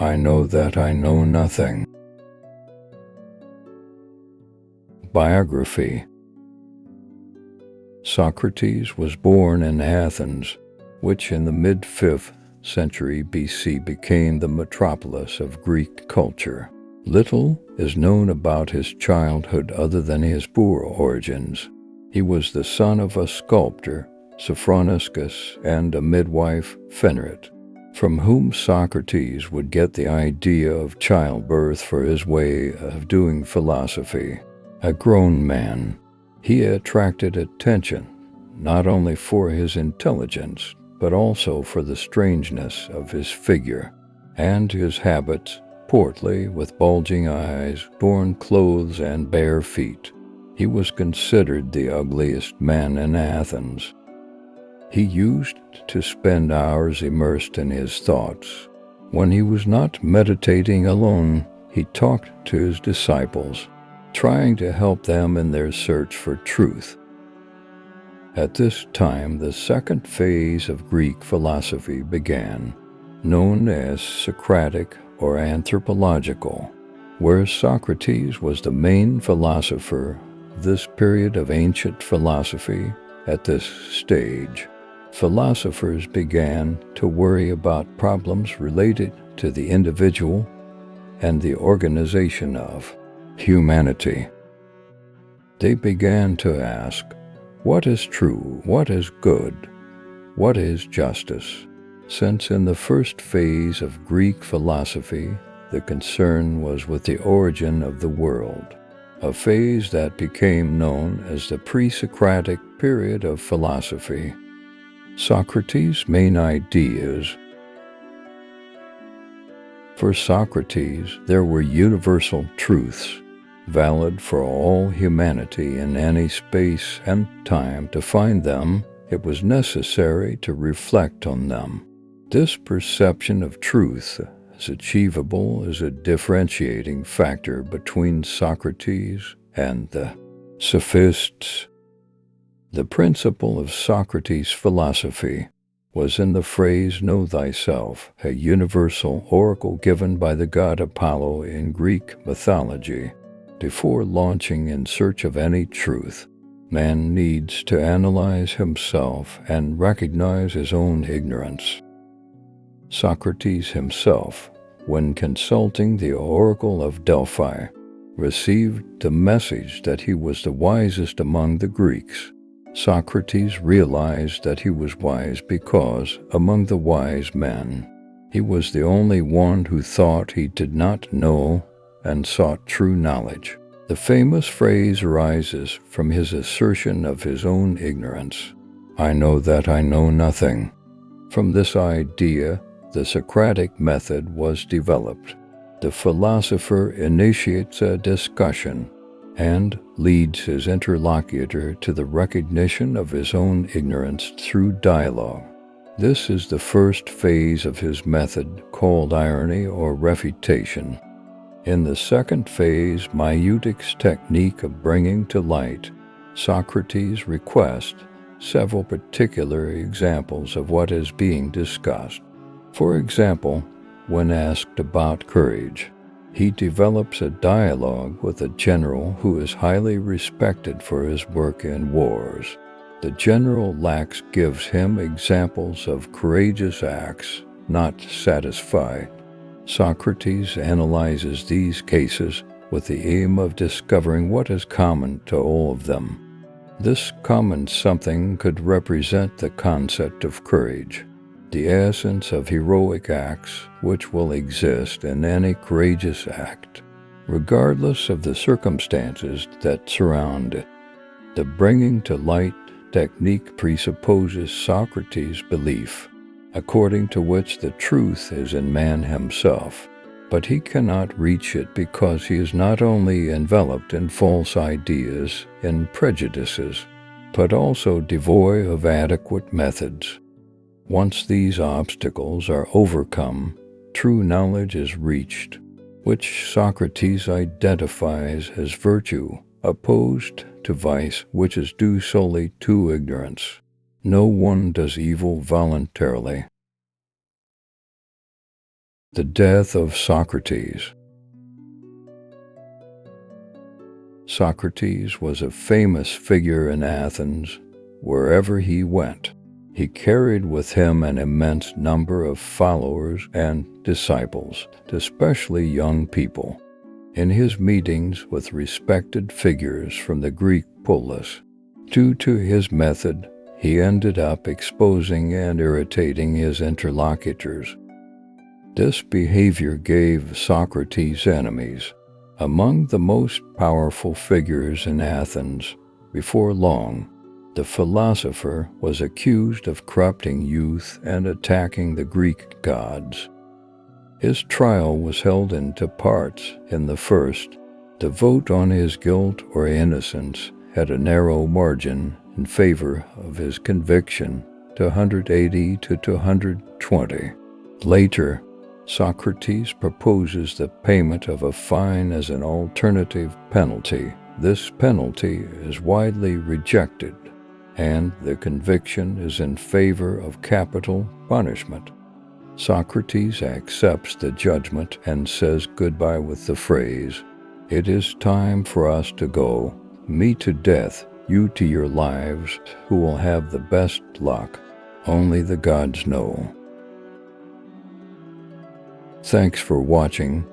I know that I know nothing. Biography. Socrates was born in Athens, which in the mid-5th century BC became the metropolis of Greek culture. Little is known about his childhood other than his poor origins. He was the son of a sculptor, Socrates, and a midwife, Fenrit, from whom Socrates would get the idea of childbirth for his way of doing philosophy. A grown man, he attracted attention not only for his intelligence, but also for the strangeness of his figure and his habits, portly with bulging eyes, torn clothes, and bare feet. He was considered the ugliest man in Athens. He used to spend hours immersed in his thoughts. When he was not meditating alone, he talked to his disciples, trying to help them in their search for truth. At this time, the second phase of Greek philosophy began, known as Socratic or anthropological, where Socrates was the main philosopher of this period of ancient philosophy. At this stage, philosophers began to worry about problems related to the individual and the organization of humanity. They began to ask, what is true? What is good? What is justice? Since in the first phase of Greek philosophy, the concern was with the origin of the world, a phase that became known as the pre-Socratic period of philosophy. Socrates' main ideas. For Socrates, there were universal truths, valid for all humanity in any space and time. To find them, it was necessary to reflect on them. This perception of truth is achievable as a differentiating factor between Socrates and the sophists. The principle of Socrates' philosophy was in the phrase "know thyself," a universal oracle given by the god Apollo in Greek mythology. Before launching in search of any truth, man needs to analyze himself and recognize his own ignorance. Socrates himself, when consulting the oracle of Delphi, received the message that he was the wisest among the Greeks. Socrates realized that he was wise because, among the wise men, he was the only one who thought he did not know and sought true knowledge. The famous phrase arises from his assertion of his own ignorance. I know that I know nothing. From this idea, the Socratic method was developed. The philosopher initiates a discussion and leads his interlocutor to the recognition of his own ignorance through dialogue. This is the first phase of his method, called irony or refutation. In the second phase, Maieutic's technique of bringing to light, Socrates requests several particular examples of what is being discussed. For example, when asked about courage, he develops a dialogue with a general who is highly respected for his work in wars. The general gives him examples of courageous acts. Not satisfied, Socrates analyzes these cases with the aim of discovering what is common to all of them. This common something could represent the concept of courage, the essence of heroic acts which will exist in any courageous act, regardless of the circumstances that surround it. The bringing to light technique presupposes Socrates' belief, according to which the truth is in man himself, but he cannot reach it because he is not only enveloped in false ideas and prejudices, but also devoid of adequate methods. Once these obstacles are overcome, true knowledge is reached, which Socrates identifies as virtue, opposed to vice, which is due solely to ignorance. No one does evil voluntarily. The death of Socrates. Socrates was a famous figure in Athens. Wherever he went, he carried with him an immense number of followers and disciples, especially young people. In his meetings with respected figures from the Greek polis, due to his method, he ended up exposing and irritating his interlocutors. This behavior gave Socrates enemies. Among the most powerful figures in Athens, before long, the philosopher was accused of corrupting youth and attacking the Greek gods. His trial was held in two parts. In the first, the vote on his guilt or innocence had a narrow margin in favor of his conviction, 280 to 220. Later, Socrates proposes the payment of a fine as an alternative penalty. This penalty is widely rejected, and the conviction is in favor of capital punishment. Socrates accepts the judgment and says goodbye with the phrase, "It is time for us to go. Me to death, you to your lives. Who will have the best luck? Only the gods know." Thanks for watching.